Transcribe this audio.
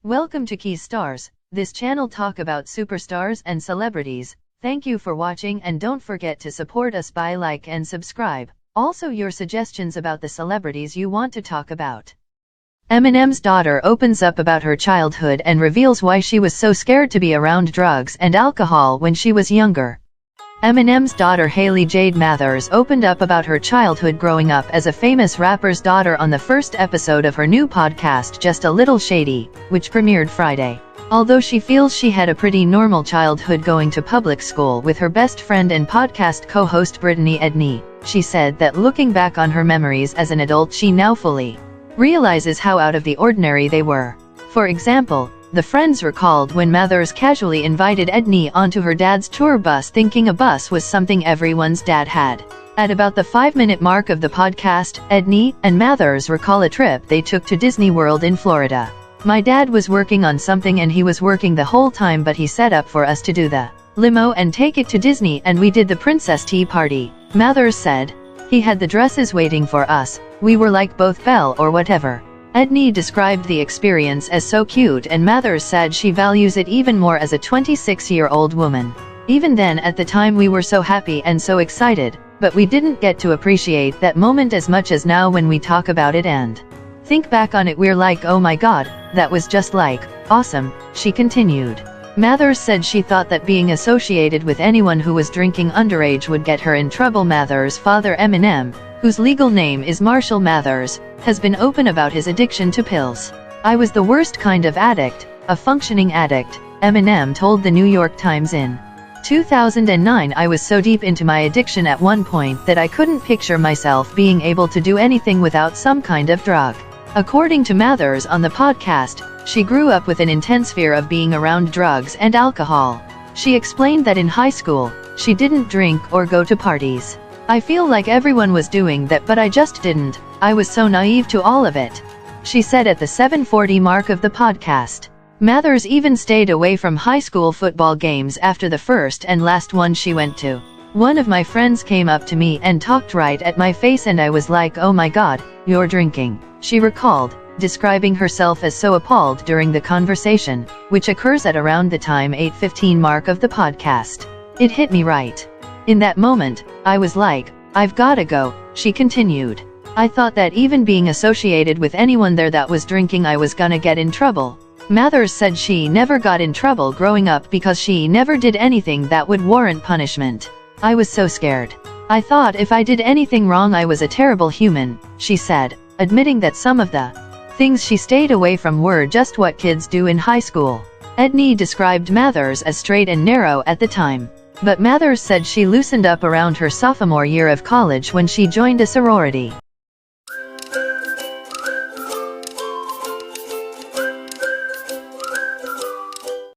Welcome to Key Stars. This channel talk about superstars and celebrities. Thank you for watching and don't forget to support us by like and subscribe. Also your suggestions about the celebrities you want to talk about. Eminem's daughter opens up about her childhood and reveals why she was so scared to be around drugs and alcohol when she was younger. Eminem's daughter Hailie Jade Mathers opened up about her childhood growing up as a famous rapper's daughter on the first episode of her new podcast Just A Little Shady, which premiered Friday. Although she feels she had a pretty normal childhood going to public school with her best friend and podcast co-host Brittany Ednie, she said that looking back on her memories as an adult she now fully realizes how out of the ordinary they were. For example, the friends recalled when Mathers casually invited Ednie onto her dad's tour bus thinking a bus was something everyone's dad had. At about the 5-minute mark of the podcast, Ednie and Mathers recall a trip they took to Disney World in Florida. My dad was working on something and he was working the whole time, but he set up for us to do the limo and take it to Disney, and we did the princess tea party, Mathers said. He had the dresses waiting for us. We were like both Belle or whatever. Ednie described the experience as so cute, and Mathers said she values it even more as a 26-year-old woman. Even then, at the time, we were so happy and so excited, but we didn't get to appreciate that moment as much as now when we talk about it and think back on it. We're like, oh my god, that was just like awesome, she continued. Mathers said she thought that being associated with anyone who was drinking underage would get her in trouble. Mathers' father Eminem, whose legal name is Marshall Mathers, has been open about his addiction to pills. I was the worst kind of addict, a functioning addict, Eminem told the New York Times in 2009. I was so deep into my addiction at one point that I couldn't picture myself being able to do anything without some kind of drug. According to Mathers on the podcast, she grew up with an intense fear of being around drugs and alcohol. She explained that in high school, she didn't drink or go to parties. I feel like everyone was doing that, but I just didn't. I was so naive to all of it, she said at the 7:40 mark of the podcast. Mathers even stayed away from high school football games after the first and last one she went to. One of my friends came up to me and talked right at my face and I was like, oh my god, you're drinking, she recalled, describing herself as so appalled during the conversation, which occurs at around the time 8:15 mark of the podcast. It hit me right in that moment. I was like, I've gotta go, she continued. I thought that even being associated with anyone there that was drinking I was gonna get in trouble. Mathers said she never got in trouble growing up because she never did anything that would warrant punishment. I was so scared. I thought if I did anything wrong I was a terrible human, she said, admitting that some of the things she stayed away from were just what kids do in high school. Ednie described Mathers as straight and narrow at the time, but Mathers said she loosened up around her sophomore year of college when she joined a sorority.